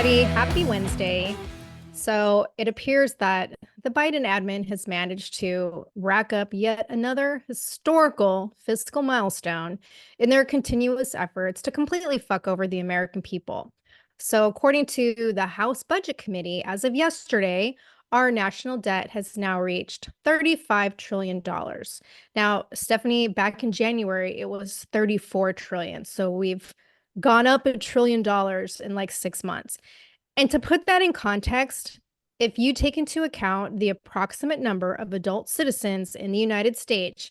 everybody. Happy Wednesday. So it appears that the Biden admin has managed to rack up yet another historical fiscal milestone in their continuous efforts to completely fuck over the American people. So, according to the House Budget Committee, as of yesterday, our national debt has now reached $35 trillion. Now, Stephanie, back in January, it was 34 trillion. So we've gone up $1 trillion in like 6 months. And to put that in context, if you take into account the approximate number of adult citizens in the United States,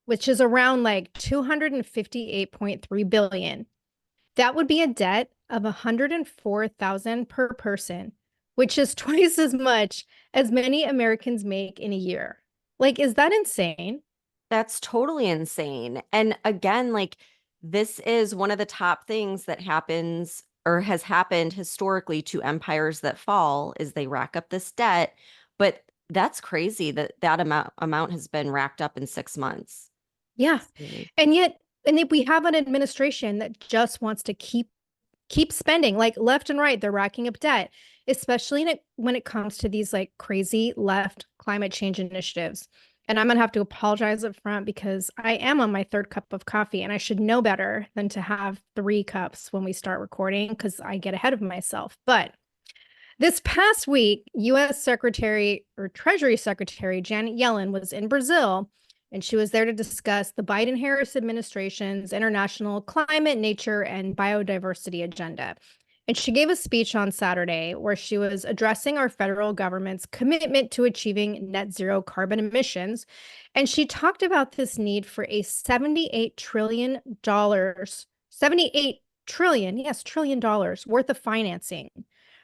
which is around like 258.3 billion, that would be a debt of 104,000 per person, which is twice as much as many Americans make in a year. Like, is that insane? That's totally insane. And again, like this is one of the top things that happens or has happened historically to empires that fall is they rack up this debt. But that's crazy that that amount has been racked up in 6 months. Yeah. Really. And yet, and if we have an administration that just wants to keep spending like left and right, they're racking up debt, especially when it comes to these like crazy left climate change initiatives. And I'm gonna have to apologize up front because I am on my third cup of coffee and I should know better than to have 3 cups when we start recording because I get ahead of myself. But this past week, US Secretary or Treasury Secretary Janet Yellen was in Brazil, and she was there to discuss the Biden Harris administration's international climate, nature, and biodiversity agenda. And she gave a speech on Saturday where she was addressing our federal government's commitment to achieving net zero carbon emissions. And she talked about this need for a $78 trillion, 78 trillion, yes, trillion dollars worth of financing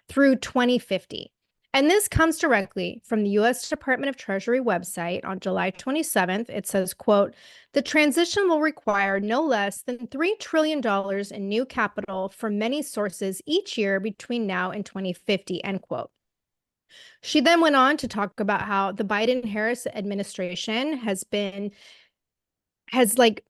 through 2050. And this comes directly from the U.S. Department of Treasury website on July 27th. It says, quote, the transition will require no less than $3 trillion in new capital from many sources each year between now and 2050, end quote. She then went on to talk about how the Biden-Harris administration has like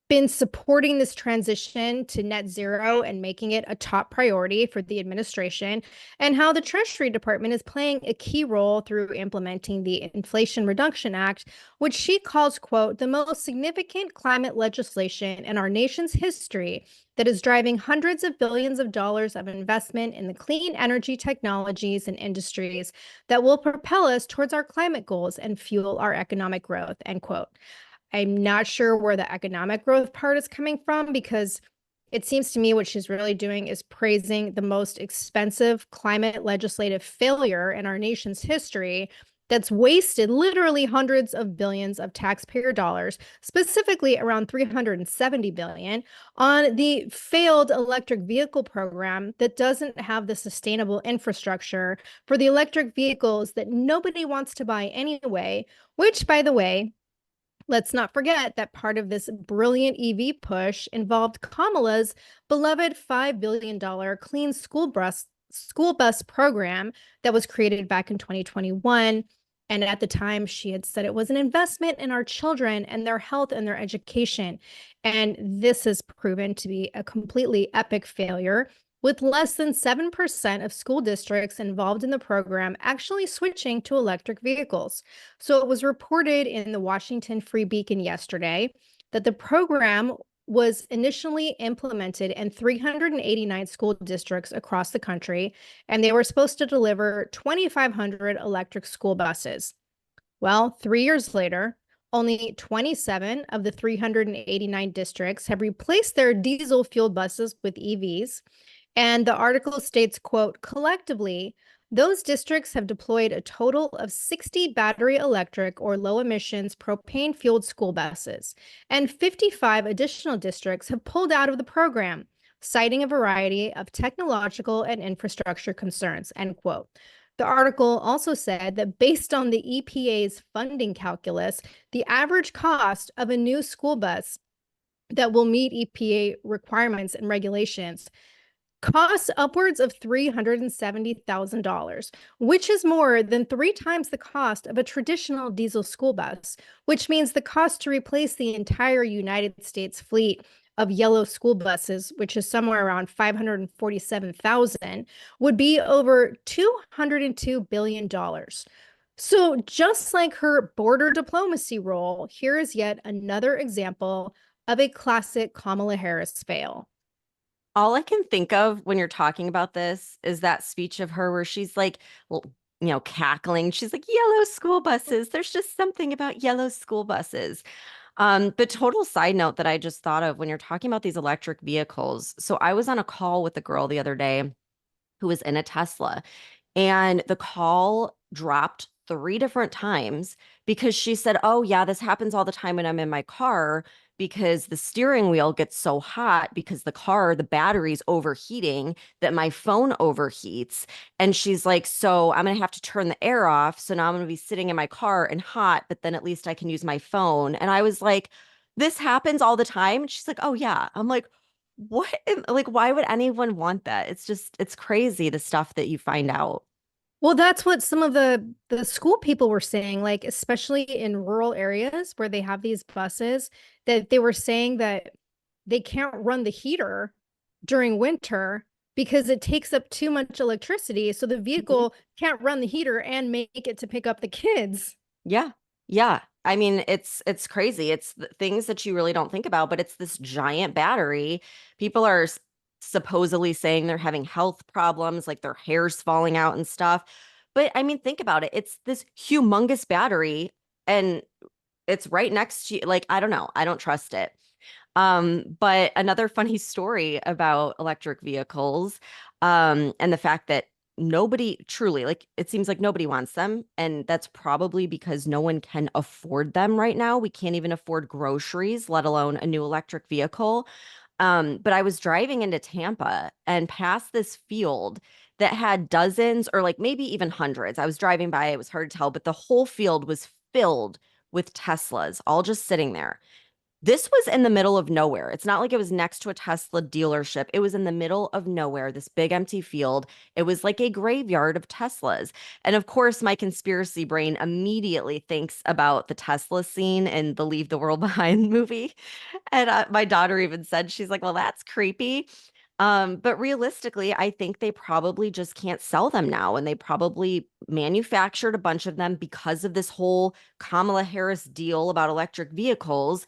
been supporting this transition to net zero and making it a top priority for the administration, and how the Treasury Department is playing a key role through implementing the Inflation Reduction Act, which she calls, quote, the most significant climate legislation in our nation's history that is driving hundreds of billions of dollars of investment in the clean energy technologies and industries that will propel us towards our climate goals and fuel our economic growth, end quote. I'm not sure where the economic growth part is coming from because it seems to me what she's really doing is praising the most expensive climate legislative failure in our nation's history that's wasted literally hundreds of billions of taxpayer dollars, specifically around 370 billion, on the failed electric vehicle program that doesn't have the sustainable infrastructure for the electric vehicles that nobody wants to buy anyway, which, by the way, let's not forget that part of this brilliant EV push involved Kamala's beloved $5 billion clean school bus program that was created back in 2021. And at the time, she had said it was an investment in our children and their health and their education. And this has proven to be a completely epic failure, with less than 7% of school districts involved in the program actually switching to electric vehicles. So it was reported in the Washington Free Beacon yesterday that the program was initially implemented in 389 school districts across the country, and they were supposed to deliver 2,500 electric school buses. Well, 3 years later, only 27 of the 389 districts have replaced their diesel fueled buses with EVs. And the article states, quote, collectively, those districts have deployed a total of 60 battery electric or low emissions propane fueled school buses, and 55 additional districts have pulled out of the program, citing a variety of technological and infrastructure concerns, end quote. The article also said that based on the EPA's funding calculus, the average cost of a new school bus that will meet EPA requirements and regulations costs upwards of $370,000, which is more than 3 times the cost of a traditional diesel school bus, which means the cost to replace the entire United States fleet of yellow school buses, which is somewhere around 547,000, would be over $202 billion. So, just like her border diplomacy role, here is yet another example of a classic Kamala Harris fail. All I can think of when you're talking about this is that speech of her where she's like, well, cackling. She's like, yellow school buses. There's just something about yellow school buses. But total side note that I just thought of when you're talking about these electric vehicles. So I was on a call with a girl the other day who was in a Tesla. And the call dropped three different times because she said, oh, yeah, this happens all the time when I'm in my car because the steering wheel gets so hot because the battery's overheating that my phone overheats. And she's like, so I'm going to have to turn the air off. So now I'm going to be sitting in my car and hot, but then at least I can use my phone. And I was like, this happens all the time. And she's like, oh, yeah. I'm like, what? Like, why would anyone want that? It's crazy the stuff that you find out. Well, that's what some of the school people were saying, like especially in rural areas where they have these buses, that they were saying that they can't run the heater during winter because it takes up too much electricity. So the Mhm. vehicle can't run the heater and make it to pick up the kids. Yeah. Yeah. I mean, it's crazy. It's things that you really don't think about, but it's this giant battery. People are supposedly saying they're having health problems, like their hair's falling out and stuff. But I mean, think about it. It's this humongous battery and it's right next to you. Like, I don't know. I don't trust it. But another funny story about electric vehicles, and the fact that nobody truly, like, it seems like nobody wants them. And that's probably because no one can afford them right now. We can't even afford groceries, let alone a new electric vehicle. But I was driving into Tampa and past this field that had dozens or like maybe even hundreds. I was driving by, it was hard to tell, but the whole field was filled with Teslas, all just sitting there. This was in the middle of nowhere. It's not like it was next to a Tesla dealership. It was in the middle of nowhere, this big empty field. It was like a graveyard of Teslas. And of course, my conspiracy brain immediately thinks about the Tesla scene in the Leave the World Behind movie. And my daughter even said, she's like, well, that's creepy. But realistically, I think they probably just can't sell them now. And they probably manufactured a bunch of them because of this whole Kamala Harris deal about electric vehicles,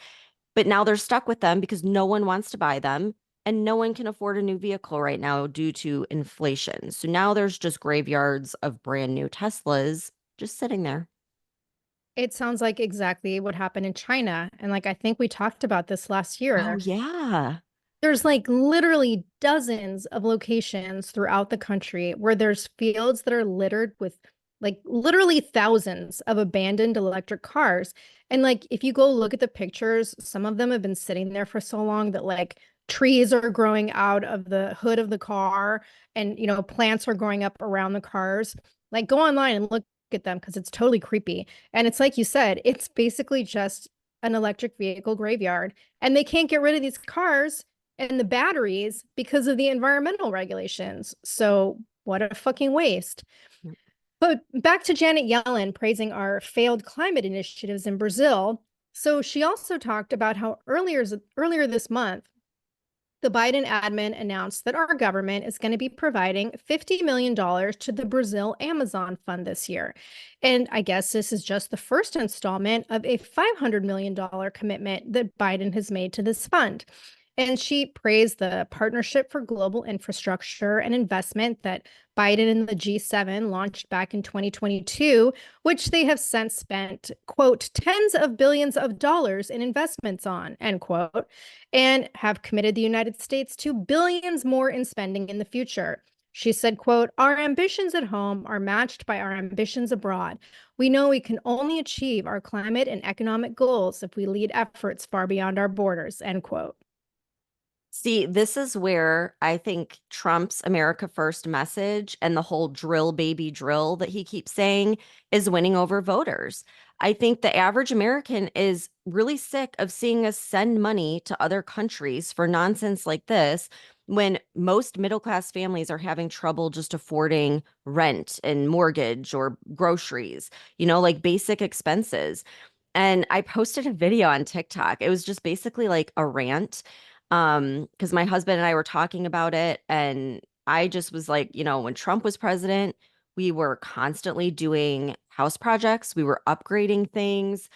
but now they're stuck with them because no one wants to buy them and no one can afford a new vehicle right now due to inflation. So now there's just graveyards of brand new Teslas just sitting there. It sounds like exactly what happened in China. And like I think we talked about this last Oh, year. yeah. There's like literally dozens of locations throughout the country where there's fields that are littered with like literally thousands of abandoned electric cars. And like if you go look at the pictures, some of them have been sitting there for so long that like trees are growing out of the hood of the car and plants are growing up around the cars. Like go online and look at them because it's totally creepy. And it's like you said, it's basically just an electric vehicle graveyard. And they can't get rid of these cars and the batteries because of the environmental regulations. So, what a fucking waste. But back to Janet Yellen praising our failed climate initiatives in Brazil. So, she also talked about how earlier this month, the Biden admin announced that our government is going to be providing $50 million to the Brazil Amazon Fund this year. And I guess this is just the first installment of a $500 million commitment that Biden has made to this fund. And she praised the Partnership for Global Infrastructure and Investment that Biden and the G7 launched back in 2022, which they have since spent, quote, tens of billions of dollars in investments on, end quote, and have committed the United States to billions more in spending in the future. She said, quote, our ambitions at home are matched by our ambitions abroad. We know we can only achieve our climate and economic goals if we lead efforts far beyond our borders, end quote. See, this is where I think Trump's America First message and the whole drill, baby, drill that he keeps saying is winning over voters. I think the average American is really sick of seeing us send money to other countries for nonsense like this when most middle class families are having trouble just affording rent and mortgage or groceries, like basic expenses. And I posted a video on TikTok. It was just basically like a rant. Because my husband and I were talking about it, and I just was like, when Trump was president, we were constantly doing house projects, we were upgrading things.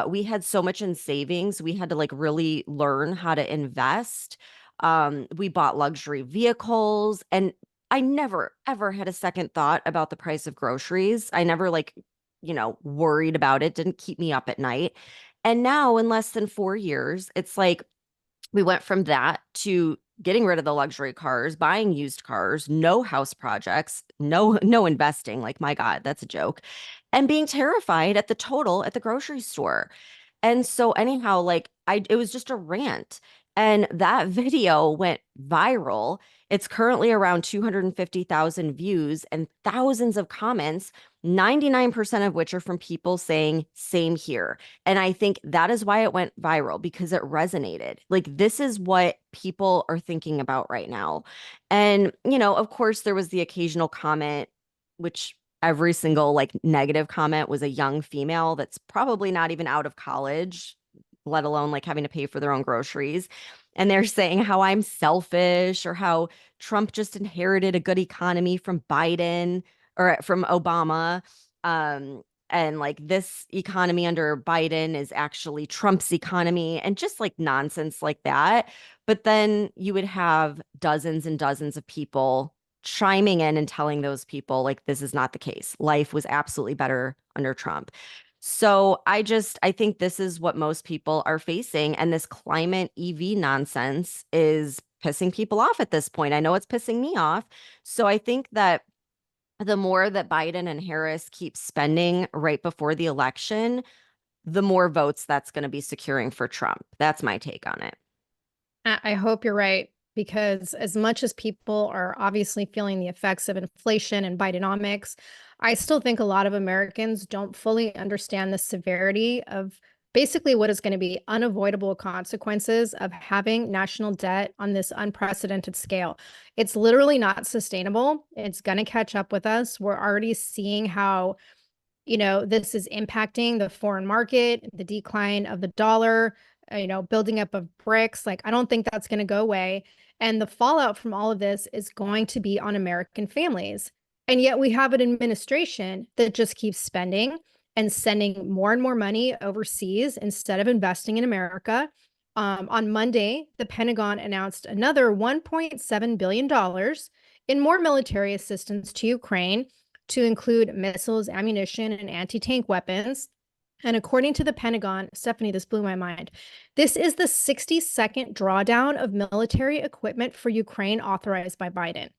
We had so much in savings, we had to like really learn how to invest. We bought luxury vehicles, and I never ever had a second thought about the price of groceries. I never like, worried about it, didn't keep me up at night. And now in less than 4 years, it's like we went from that to getting rid of the luxury cars, buying used cars, no house projects, no investing. Like, my God, that's a joke. And being terrified at the total at the grocery store. And so anyhow, like it was just a rant. And that video went viral. It's currently around 250,000 views and thousands of comments, 99% of which are from people saying same here. And I think that is why it went viral, because it resonated. Like, this is what people are thinking about right now. And, of course, there was the occasional comment, which every single like negative comment was a young female that's probably not even out of college, let alone like having to pay for their own groceries. And they're saying how I'm selfish, or how Trump just inherited a good economy from Biden or from Obama. And like this economy under Biden is actually Trump's economy, and just like nonsense like that. But then you would have dozens and dozens of people chiming in and telling those people like this is not the case. Life was absolutely better under Trump. So I think this is what most people are facing, and this climate EV nonsense is pissing people off at this point. I know it's pissing me off. So I think that the more that Biden and Harris keep spending right before the election, the more votes that's going to be securing for Trump. That's my take on it. I hope you're right, because as much as people are obviously feeling the effects of inflation and Bidenomics, I still think a lot of Americans don't fully understand the severity of basically what is going to be unavoidable consequences of having national debt on this unprecedented scale. It's literally not sustainable. It's going to catch up with us. We're already seeing how this is impacting the foreign market, the decline of the dollar, building up of BRICS. Like, I don't think that's going to go away. And the fallout from all of this is going to be on American families. And yet we have an administration that just keeps spending and sending more and more money overseas instead of investing in America. On Monday, the Pentagon announced another $1.7 billion in more military assistance to Ukraine, to include missiles, ammunition, and anti-tank weapons. And according to the Pentagon, Stephanie, this blew my mind. This is the 62nd drawdown of military equipment for Ukraine authorized by Biden.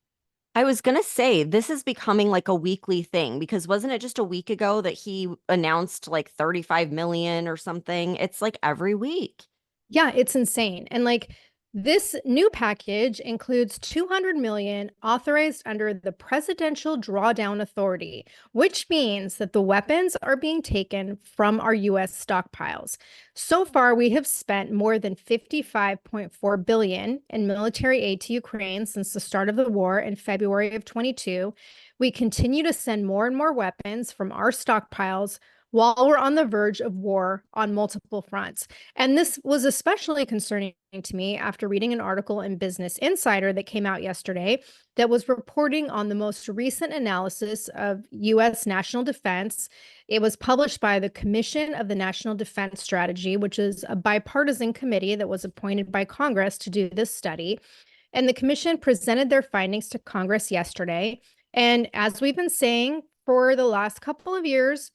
I was going to say this is becoming like a weekly thing, because wasn't it just a week ago that he announced like 35 million or something? It's like every week. Yeah, it's insane. And like, this new package includes 200 million authorized under the Presidential Drawdown Authority, which means that the weapons are being taken from our US stockpiles. So far, we have spent more than 55.4 billion in military aid to Ukraine since the start of the war in February of 22. We continue to send more and more weapons from our stockpiles while we're on the verge of war on multiple fronts. And this was especially concerning to me after reading an article in Business Insider that came out yesterday that was reporting on the most recent analysis of U.S. national defense. It was published by the Commission of the National Defense Strategy, which is a bipartisan committee that was appointed by Congress to do this study. And the commission presented their findings to Congress yesterday. And as we've been saying for the last couple of years,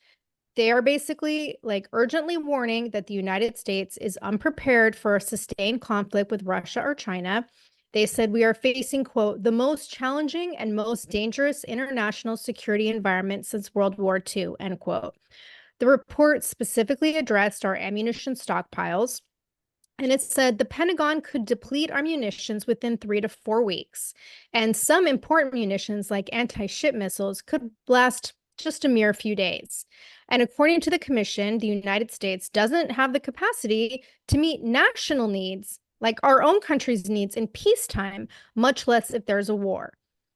they are basically like urgently warning that the United States is unprepared for a sustained conflict with Russia or China. They said we are facing, quote, the most challenging and most dangerous international security environment since World War II, end quote. The report specifically addressed our ammunition stockpiles, and it said the Pentagon could deplete our munitions within 3 to 4 weeks. And some important munitions, like anti-ship missiles, could last just a mere few days. And according to the commission, the United States doesn't have the capacity to meet national needs, like our own country's needs in peacetime, much less if there's a war.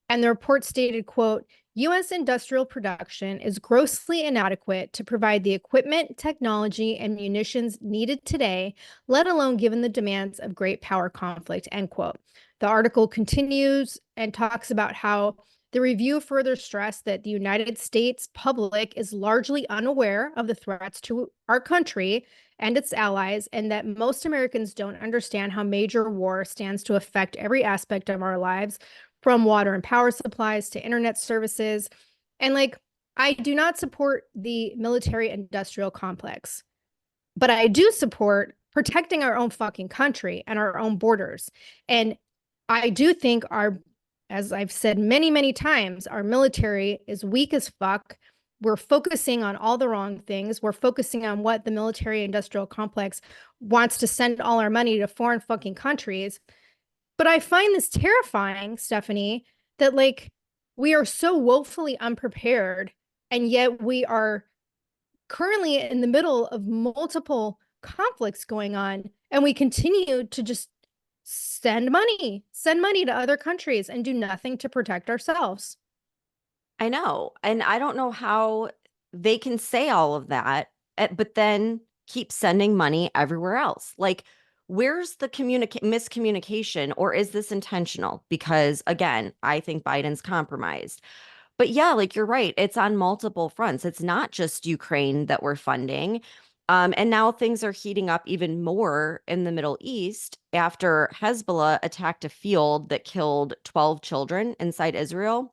And the report stated, quote, U.S. industrial production is grossly inadequate to provide the equipment, technology, and munitions needed today, let alone given the demands of great power conflict, end quote. The article continues and talks about how the review further stressed that the United States public is largely unaware of the threats to our country and its allies, and that most Americans don't understand how major war stands to affect every aspect of our lives, from water and power supplies to internet services. And like, I do not support the military industrial complex, but I do support protecting our own fucking country and our own borders. And I do think as I've said many, many times, our military is weak as fuck. We're focusing on all the wrong things. We're focusing on what the military industrial complex wants to send all our money to foreign fucking countries. But I find this terrifying, Stephanie, that like we are so woefully unprepared, and yet we are currently in the middle of multiple conflicts going on, and we continue to just send money to other countries and do nothing to protect ourselves. I know. And I don't know how they can say all of that, but then keep sending money everywhere else. Like, where's the miscommunication, or is this intentional? Because again, I think Biden's compromised. But yeah, like you're right, it's on multiple fronts. It's not just Ukraine that we're funding. And now things are heating up even more in the Middle East after Hezbollah attacked a field that killed 12 children inside Israel.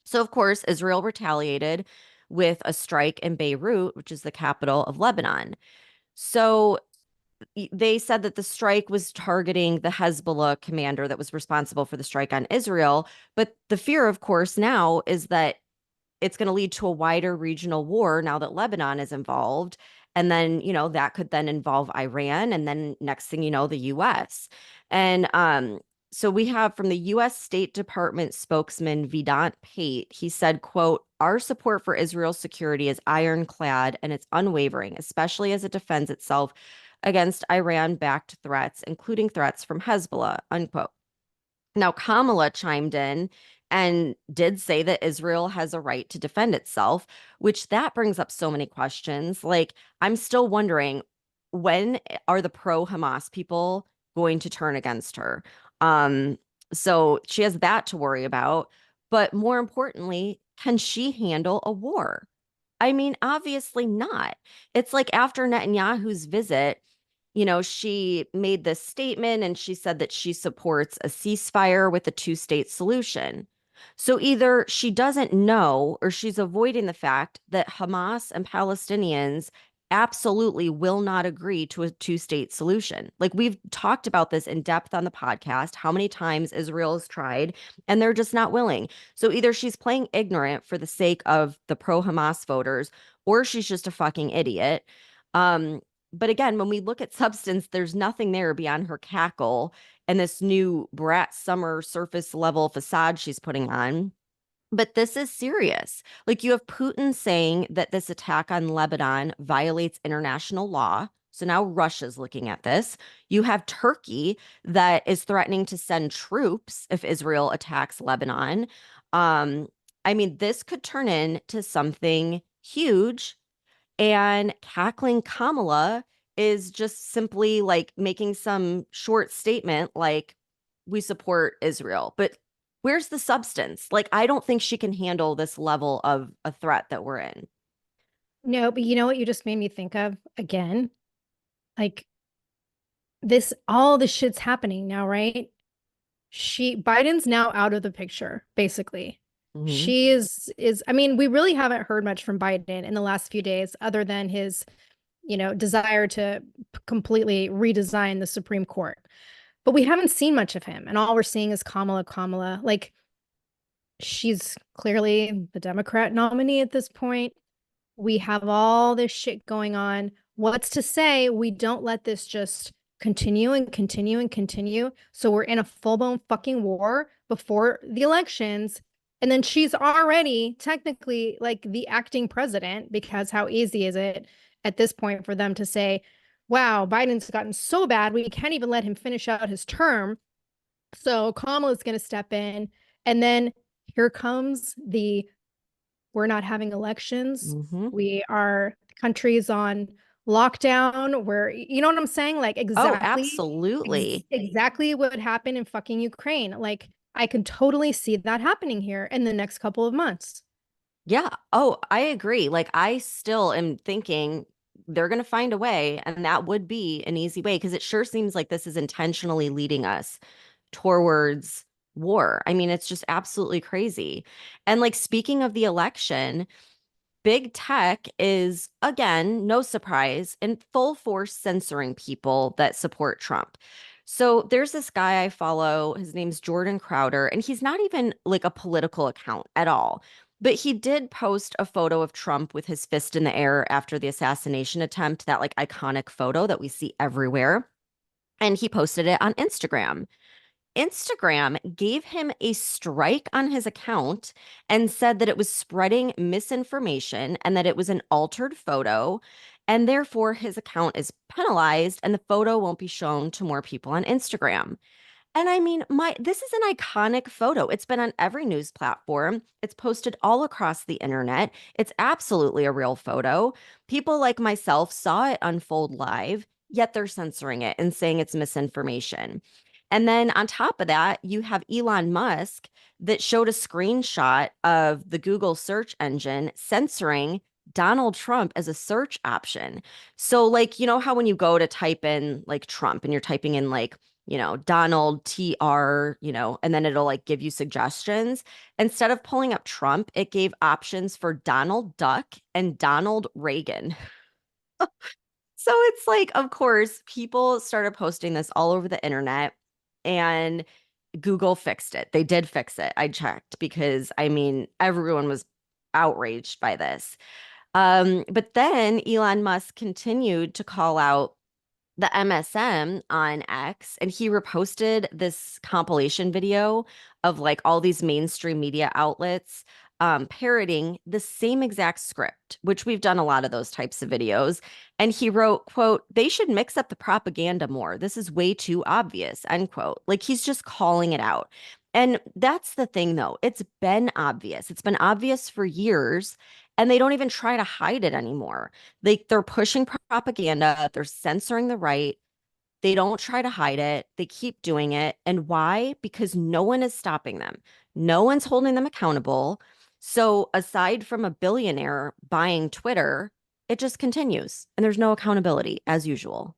So, of course, Israel retaliated with a strike in Beirut, which is the capital of Lebanon. So, they said that the strike was targeting the Hezbollah commander that was responsible for the strike on Israel. But the fear, of course, now is that it's going to lead to a wider regional war now that Lebanon is involved. And then, that could then involve Iran. And then next thing you know, the US. And so we have from the US State Department spokesman Vedant Pate, he said, quote, "Our support for Israel's security is ironclad and it's unwavering, especially as it defends itself against Iran-backed threats, including threats from Hezbollah," unquote. Now, Kamala chimed in and did say that Israel has a right to defend itself, which that brings up so many questions. Like, I'm still wondering, when are the pro-Hamas people going to turn against her? Um, so she has that to worry about. But more importantly, can she handle a war? I mean, obviously not. It's like after Netanyahu's visit, she made this statement and she said that she supports a ceasefire with a two-state solution. So either she doesn't know or she's avoiding the fact that Hamas and Palestinians absolutely will not agree to a two-state solution. Like, we've talked about this in depth on the podcast, how many times Israel has tried, and they're just not willing. So either she's playing ignorant for the sake of the pro-Hamas voters, or she's just a fucking idiot. But again, when we look at substance, there's nothing there beyond her cackle and this new brat summer surface level facade she's putting on. But this is serious. Like, you have Putin saying that this attack on Lebanon violates international law. So now Russia's looking at this. You have Turkey that is threatening to send troops if Israel attacks Lebanon. I mean, this could turn into something huge, and cackling Kamala is just simply like making some short statement like, we support Israel. But where's the substance? Like, I don't think she can handle this level of a threat that we're in. No, but you know what you just made me think of again? Like all this shit's happening now, right? Biden's now out of the picture, basically. Mhm. She is I mean, we really haven't heard much from Biden in the last few days other than his, desire to completely redesign the Supreme Court. But we haven't seen much of him, and all we're seeing is Kamala. Like, she's clearly the Democrat nominee at this point. We have all this shit going on. What's to say we don't let this just continue and continue and continue? So we're in a full blown fucking war before the elections. And then she's already technically like the acting president, because how easy is it at this point for them to say, wow, Biden's gotten so bad, we can't even let him finish out his term. So Kamala's going to step in. And then here comes the We're not having elections. Hmm. We are countries on lockdown where you know what I'm saying? Like Oh, exactly, absolutely. exactly what happened in fucking Ukraine. Like I can totally see that happening here in the next couple of months. Yeah. Oh, I agree. Like, I still am thinking they're going to find a way, and that would be an easy way because it sure seems like this is intentionally leading us towards war. I mean, it's just absolutely crazy. And like, speaking of the election, big tech is, again, no surprise, in full force censoring people that support Trump. So there's this guy I follow. His name's Jordan Crowder, and he's not even like a political account at all. But he did post a photo of Trump with his fist in the air after the assassination attempt, that like iconic photo that we see everywhere. And he posted it on Instagram. Instagram gave him a strike on his account and said that it was spreading misinformation and that it was an altered photo. And therefore, his account is penalized and the photo won't be shown to more people on Instagram. And I mean, my this is an iconic photo. It's been on every news platform. It's posted all across the internet. It's absolutely a real photo. People like myself saw it unfold live, yet they're censoring it and saying it's misinformation. And then on top of that, you have Elon Musk that showed a screenshot of the Google search engine censoring Donald Trump as a search option. So, like, you know how when you go to type in like Trump and you're typing in like, Donald TR, and then it'll like give you suggestions. Instead of pulling up Trump, it gave options for Donald Duck and Donald Reagan. So it's like, of course, people started posting this all over the internet and Google fixed it. They did fix it. I checked because I mean, everyone was outraged by this. But then Elon Musk continued to call out the MSM on X, and he reposted this compilation video of like all these mainstream media outlets parroting the same exact script, which we've done a lot of those types of videos. And he wrote, quote, "They should mix up the propaganda more. This is way too obvious," end quote. Like he's just calling it out. And that's the thing, though. It's been obvious. It's been obvious for years, and they don't even try to hide it anymore. They're pushing propaganda, they're censoring the right. They don't try to hide it. They keep doing it. And why? Because no one is stopping them. No one's holding them accountable. So aside from a billionaire buying Twitter, it just continues and there's no accountability as usual.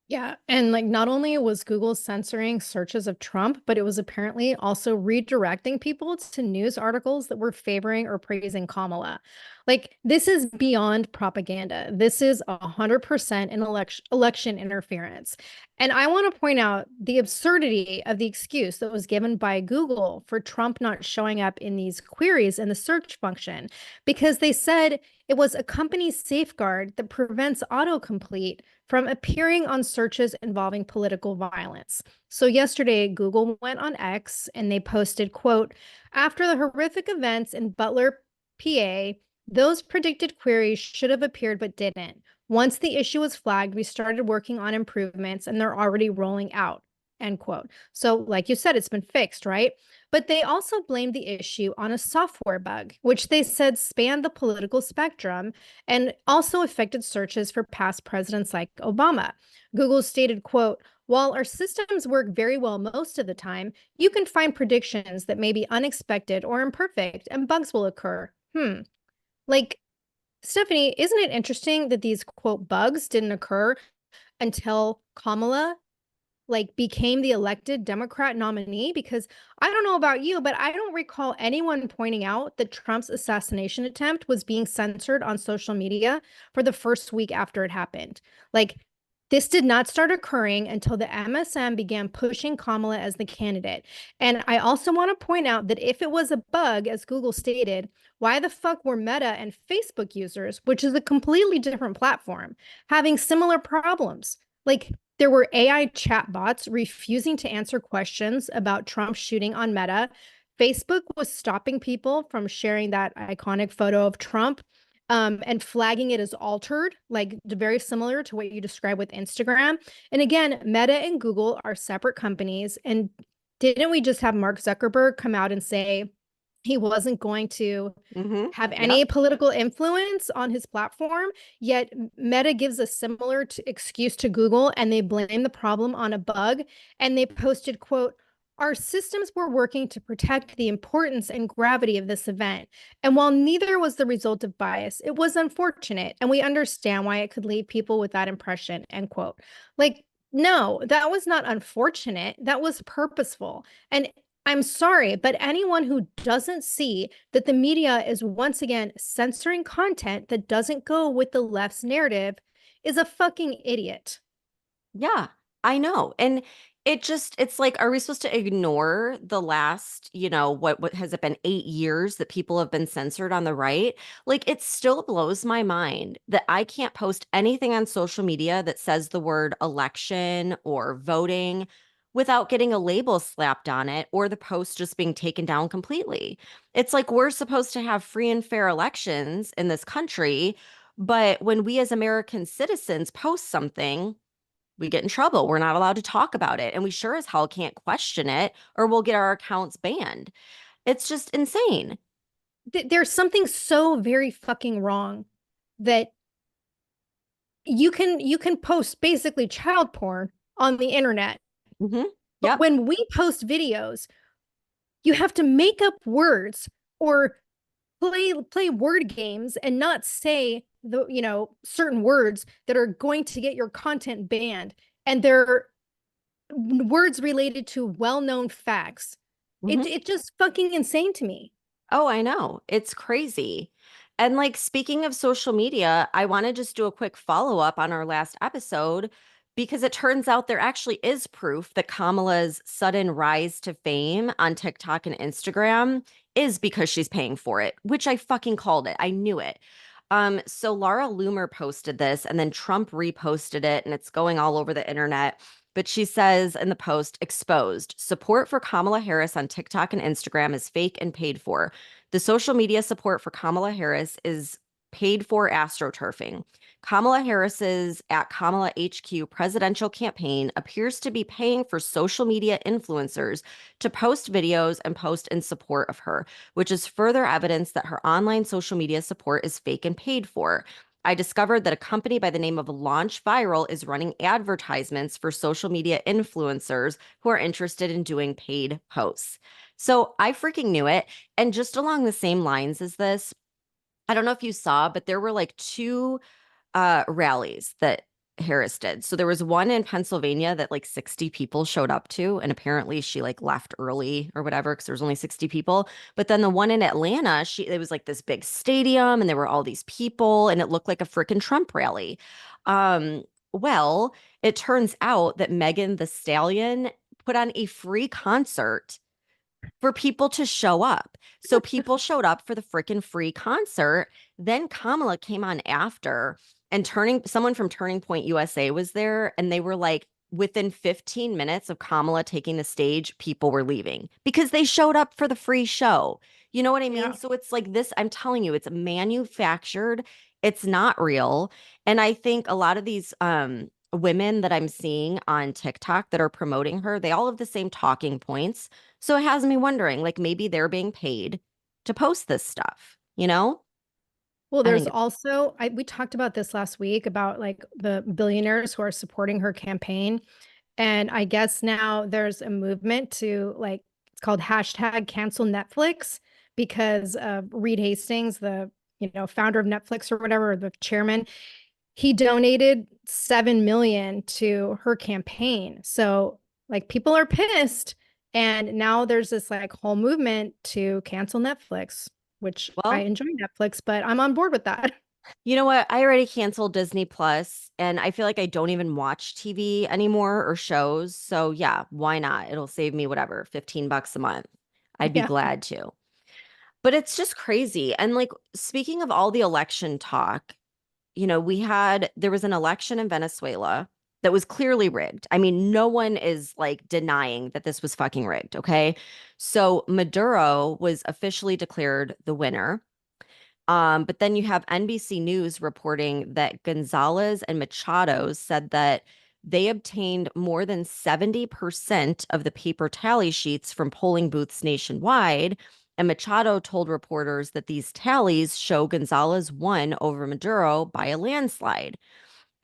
Yeah. And like not only was Google censoring searches of Trump, but it was apparently also redirecting people to news articles that were favoring or praising Kamala. Like this is beyond propaganda. This is 100% an election interference. And I want to point out the absurdity of the excuse that was given by Google for Trump not showing up in these queries in the search function, because they said it was a company safeguard that prevents autocomplete from appearing on searches involving political violence. So yesterday, Google went on X and they posted, quote, "After the horrific events in Butler, PA, those predicted queries should have appeared but didn't. Once the issue was flagged, we started working on improvements and they're already rolling out," end quote. So like you said, it's been fixed, right? But they also blamed the issue on a software bug, which they said spanned the political spectrum and also affected searches for past presidents like Obama. Google stated, quote, "While our systems work very well most of the time, you can find predictions that may be unexpected or imperfect and bugs will occur." Like, Stephanie, isn't it interesting that these quote bugs didn't occur until Kamala like became the elected Democrat nominee? Because I don't know about you, but I don't recall anyone pointing out that Trump's assassination attempt was being censored on social media for the first week after it happened. Like this did not start occurring until the MSM began pushing Kamala as the candidate. And I also want to point out that if it was a bug, as Google stated, why the fuck were Meta and Facebook users, which is a completely different platform, having similar problems? Like there were AI chatbots refusing to answer questions about Trump's shooting on Meta. Facebook was stopping people from sharing that iconic photo of Trump and flagging it as altered, like very similar to what you described with Instagram. And again, Meta and Google are separate companies. And didn't we just have Mark Zuckerberg come out and say He wasn't going to Mm-hmm. have Yep. any political influence on his platform. Yet Meta gives a similar excuse to Google, and they blame the problem on a bug. And they posted, quote, our systems were working to protect the importance and gravity of this event. And while neither was the result of bias, it was unfortunate. And we understand why it could leave people with that impression, end quote. Like, no, that was not unfortunate. That was purposeful. And I'm sorry, but anyone who doesn't see that the media is once again censoring content that doesn't go with the left's narrative is a fucking idiot. Yeah, I know. And it's like, are we supposed to ignore the last, what has it been, 8 years that people have been censored on the right? Like, it still blows my mind that I can't post anything on social media that says the word election or voting without getting a label slapped on it or the post just being taken down completely. It's like we're supposed to have free and fair elections in this country, but when we as American citizens post something, we get in trouble. We're not allowed to talk about it. And we sure as hell can't question it or we'll get our accounts banned. It's just insane. There's something so very fucking wrong that you can post basically child porn on the internet. Hmm. But Yep. when we post videos, you have to make up words or play word games and not say the certain words that are going to get your content banned, and they're words related to well-known facts. Hmm. It's just fucking insane to me. Oh, I know. It's crazy. And like speaking of social media, I want to just do a quick follow up on our last episode because it turns out there actually is proof that Kamala's sudden rise to fame on TikTok and Instagram is because she's paying for it, which I fucking called it. I knew it. So Laura Loomer posted this and then Trump reposted it and it's going all over the internet. But she says in the post, exposed support for Kamala Harris on TikTok and Instagram is fake and paid for. The social media support for Kamala Harris is paid for astroturfing. Kamala Harris's at Kamala HQ presidential campaign appears to be paying for social media influencers to post videos and post in support of her, which is further evidence that her online social media support is fake and paid for. I discovered that a company by the name of Launch Viral is running advertisements for social media influencers who are interested in doing paid posts. So I freaking knew it. And just along the same lines as this, I don't know if you saw, but there were like two rallies that Harris did. So there was one in Pennsylvania that like 60 people showed up to, and apparently she like left early or whatever because there was only 60 people. But then the one in Atlanta, it was like this big stadium and there were all these people and it looked like a freaking Trump rally. Well, it turns out that Megan the Stallion put on a free concert for people to show up. So people showed up for the freaking free concert. Then Kamala came on after, and someone from Turning Point USA was there, and they were like, within 15 minutes of Kamala taking the stage, people were leaving because they showed up for the free show. You know what I mean? Yeah. So it's like this, I'm telling you, it's manufactured, it's not real. And I think a lot of these women that I'm seeing on TikTok that are promoting her, they all have the same talking points. So it has me wondering, like maybe they're being paid to post this stuff, you know? Well, I there's think it's also we talked about this last week about like the billionaires who are supporting her campaign. And I guess now there's a movement to like it's called hashtag cancel Netflix because Reed Hastings, the founder of Netflix or whatever, or the chairman, he donated 7 million to her campaign. So like people are pissed, and now there's this like whole movement to cancel Netflix, which I well, enjoy Netflix, but I'm on board with that. you know what? I already canceled Disney Plus and I feel like I don't even watch TV anymore or shows. So yeah, why not? It'll save me whatever, $15 a month. I'd be Yeah. glad to. But it's just crazy. And like speaking of all the election talk, there was an election in Venezuela that was clearly rigged. I mean, no one is like denying that this was fucking rigged, okay? So Maduro was officially declared the winner. But then you have NBC News reporting that Gonzalez and Machado said that they obtained more than 70% of the paper tally sheets from polling booths nationwide. And Machado told reporters that these tallies show Gonzalez won over Maduro by a landslide.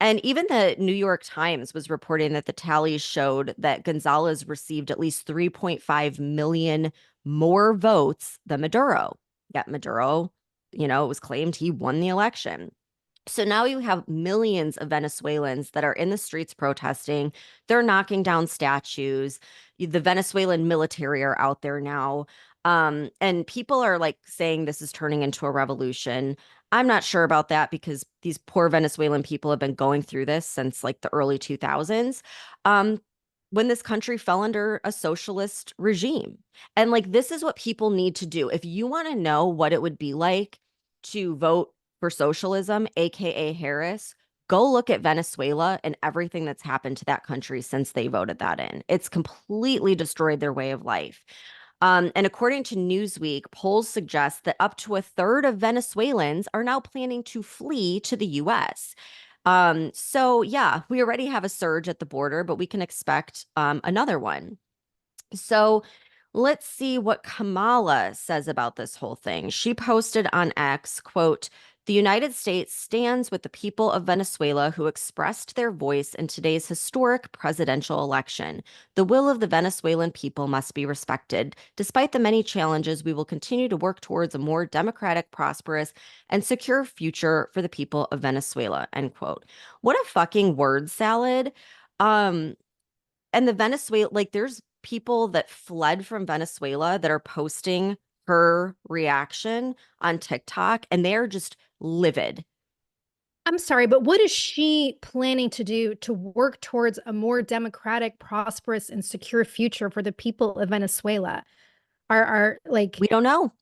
And even the New York Times was reporting that the tallies showed that Gonzalez received at least 3.5 million more votes than Maduro. Yet Maduro, it was claimed he won the election. So now you have millions of Venezuelans that are in the streets protesting. They're knocking down statues. The Venezuelan military are out there now. And people are like saying this is turning into a revolution. I'm not sure about that because these poor Venezuelan people have been going through this since like the early 2000s. Um, when this country fell under a socialist regime. And like, this is what people need to do. If you want to know what it would be like to vote for socialism, aka Harris, go look at Venezuela and everything that's happened to that country since they voted that in. It's completely destroyed their way of life. And according to Newsweek, polls suggest that up to a third of Venezuelans are now planning to flee to the US. So, yeah, we already have a surge at the border, but we can expect another one. So let's see what Kamala says about this whole thing. She posted on X, quote, "The United States stands with the people of Venezuela who expressed their voice in today's historic presidential election. The will of the Venezuelan people must be respected. Despite the many challenges, we will continue to work towards a more democratic, prosperous, and secure future for the people of Venezuela," end quote. What a fucking word salad. Um, and the Venezuela, like there's people that fled from Venezuela that are posting her reaction on TikTok and they're just livid. I'm sorry, but what is she planning to do to work towards a more democratic, prosperous, and secure future for the people of Venezuela? Are like We don't know.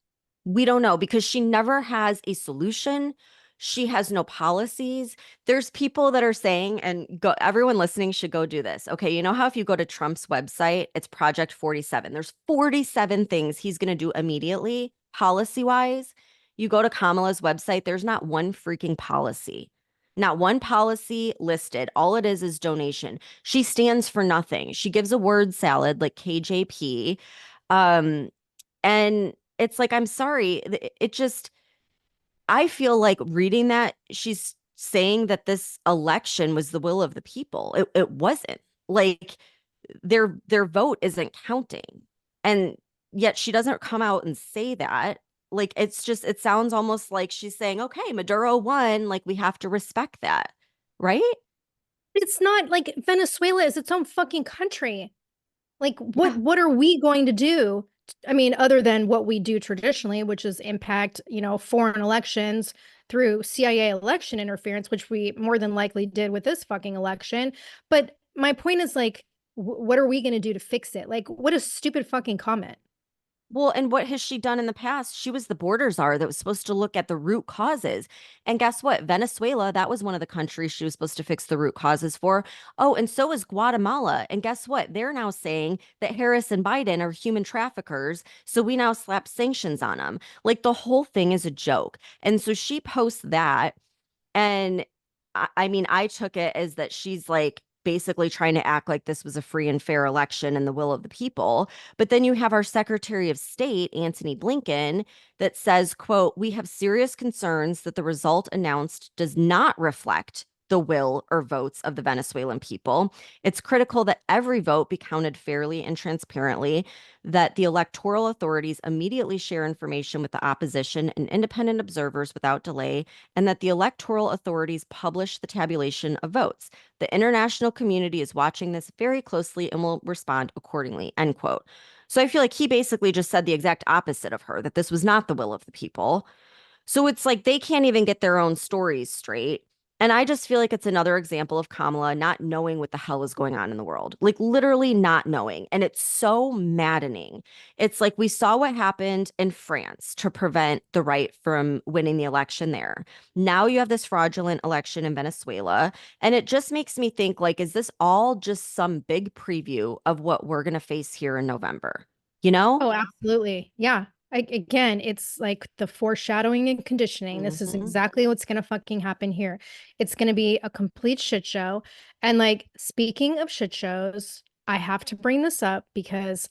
We don't know because she never has a solution. She has no policies. There's people that are saying, and go, everyone listening should go do this. Okay, you know how if you go to Trump's website, it's Project 47. There's 47 things he's going to do immediately, policy wise. You go to Kamala's website, there's not one freaking policy. Not one policy listed. All it is donation. She stands for nothing. She gives a word salad like KJP. Um, and it's like, I'm sorry. It just, I feel like reading that, she's saying that this election was the will of the people. It wasn't. Like their vote isn't counting. And yet she doesn't come out and say that. Like it's just, it sounds almost like she's saying, okay, Maduro won. Like we have to respect that. Right? it's not like Venezuela is its own fucking country. Like Yeah. what are we going to do? I mean, other than what we do traditionally, which is impact, foreign elections through CIA election interference, which we more than likely did with this fucking election. But my point is like, what are we going to do to fix it? Like, what a stupid fucking comment. Well, and what has she done in the past? She was the border czar that was supposed to look at the root causes. And guess what? Venezuela, that was one of the countries she was supposed to fix the root causes for. Oh, and so is Guatemala. And guess what? They're now saying that Harris and Biden are human traffickers. So we now slap sanctions on them. Like the whole thing is a joke. And so she posts that. And I mean, I took it as that she's like basically trying to act like this was a free and fair election and the will of the people. But then you have our Secretary of State, Antony Blinken, that says, quote, "We have serious concerns that the result announced does not reflect the will or votes of the Venezuelan people. It's critical that every vote be counted fairly and transparently, that the electoral authorities immediately share information with the opposition and independent observers without delay, and that the electoral authorities publish the tabulation of votes. The international community is watching this very closely and will respond accordingly," end quote. So I feel like he basically just said the exact opposite of her, that this was not the will of the people. So it's like they can't even get their own stories straight. And I just feel like it's another example of Kamala not knowing what the hell is going on in the world, like literally not knowing. And it's so maddening. It's like we saw what happened in France to prevent the right from winning the election there. Now you have this fraudulent election in Venezuela. And it just makes me think, like, is this all just some big preview of what we're going to face here in November? You know? Oh, absolutely. Yeah. Again, it's like the foreshadowing and conditioning. This is Mhm. exactly what's going to fucking happen here. It's going to be a complete shit show. And like, speaking of shit shows, I have to bring this up because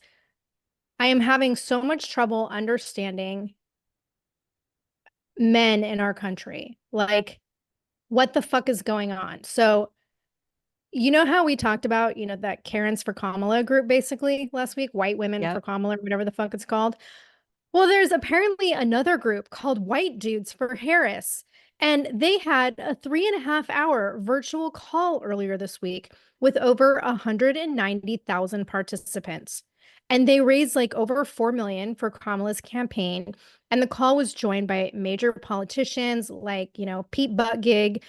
I am having so much trouble understanding men in our country. Like, what the fuck is going on? So, you know how we talked about, that Karens for Kamala group basically last week, white women for Yep. Kamala, whatever the fuck it's called? Well, there's apparently another group called White Dudes for Harris, and they had a 3.5 hour virtual call earlier this week with over 190,000 participants. And they raised like over 4 million for Kamala's campaign. And the call was joined by major politicians like, Pete Buttigieg,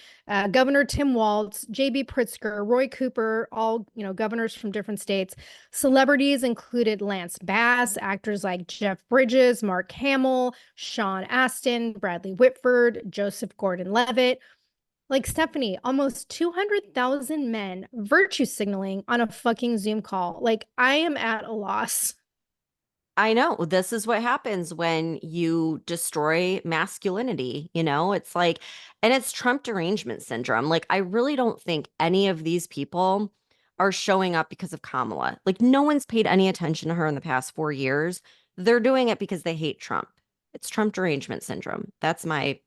Governor Tim Walz, J.B. Pritzker, Roy Cooper, all, governors from different states. Celebrities included Lance Bass, actors like Jeff Bridges, Mark Hamill, Sean Astin, Bradley Whitford, Joseph Gordon-Levitt. Like Stephanie, almost 200,000 men virtue signaling on a fucking Zoom call. Like, I am at a loss. I know this is what happens when you destroy masculinity, it's like, and it's Trump derangement syndrome. Like, I really don't think any of these people are showing up because of Kamala. Like, no one's paid any attention to her in the past 4 years. They're doing it because they hate Trump. It's Trump derangement syndrome. That's my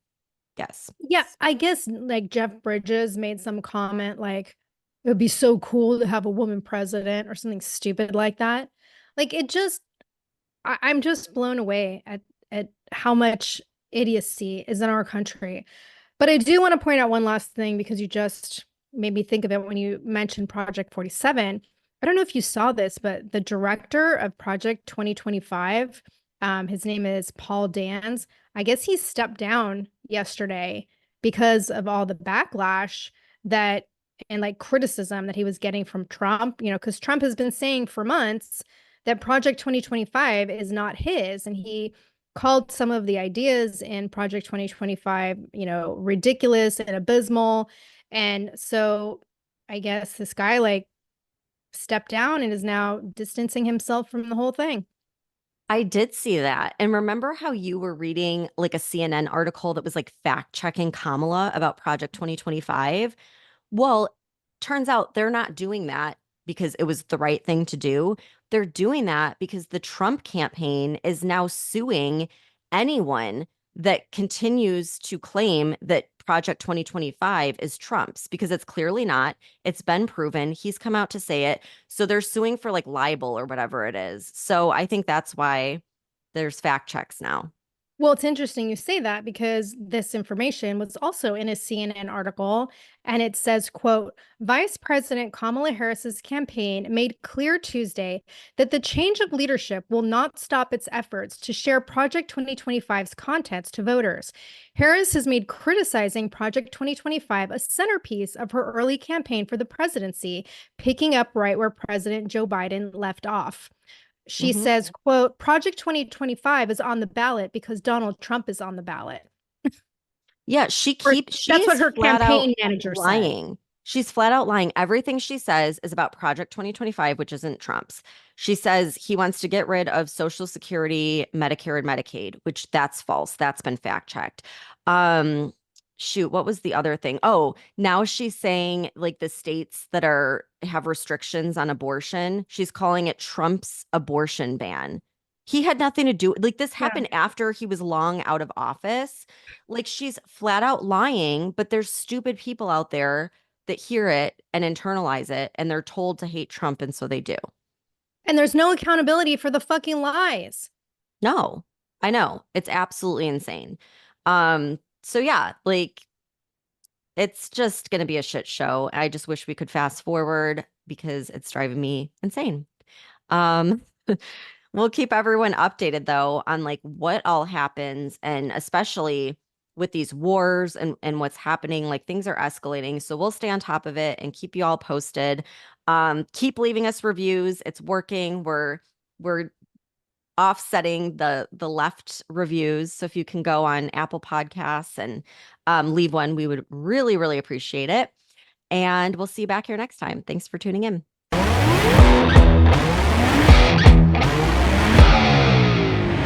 guess. Yeah, I guess like Jeff Bridges made some comment like it would be so cool to have a woman president or something stupid like that. Like it just I'm just blown away at how much idiocy is in our country. But I do want to point out one last thing because you just made me think of it when you mentioned Project 47. I don't know if you saw this, but the director of Project 2025, his name is Paul Dans. I guess he stepped down yesterday because of all the backlash that and like criticism that he was getting from Trump, because Trump has been saying for months that Project 2025 is not his. And he called some of the ideas in Project 2025, ridiculous and abysmal. And so I guess this guy like stepped down and is now distancing himself from the whole thing. I did see that. And remember how you were reading like a CNN article that was like fact checking Kamala about Project 2025? Well, turns out they're not doing that because it was the right thing to do. They're doing that because the Trump campaign is now suing anyone that continues to claim that Project 2025 is Trump's because it's clearly not. It's been proven. He's come out to say it. So they're suing for like libel or whatever it is. So I think that's why there's fact checks now. Well, it's interesting you say that because this information was also in a CNN article, and it says, quote, Vice President Kamala Harris's campaign made clear Tuesday that the change of leadership will not stop its efforts to share Project 2025's contents to voters. Harris has made criticizing Project 2025 a centerpiece of her early campaign for the presidency, picking up right where President Joe Biden left off. She Hmm. says, quote, Project 2025 is on the ballot because Donald Trump is on the ballot. Yeah, Or she that's what is her flat out campaign manager said. lying. She's flat out lying. Everything she says is about Project 2025, which isn't Trump's. She says he wants to get rid of Social Security, Medicare, and Medicaid, which that's false. That's been fact checked. Um, shoot, what was the other thing? Oh, now she's saying like the states that are have restrictions on abortion, she's calling it Trump's abortion ban. He had nothing to do, like this Yeah. happened after he was long out of office. Like she's flat out lying, but there's stupid people out there that hear it and internalize it and they're told to hate Trump and so they do. And there's no accountability for the fucking lies. No. I know. It's absolutely insane. So yeah, like it's just going to be a shit show. I just wish we could fast forward because it's driving me insane. Um We'll keep everyone updated though on like what all happens and especially with these wars and what's happening, like things are escalating. So we'll stay on top of it and keep you all posted. Keep leaving us reviews. It's working. We're offsetting the left reviews. So if you can go on Apple Podcasts and leave one, we would really, really appreciate it. And we'll see you back here next time. Thanks for tuning in.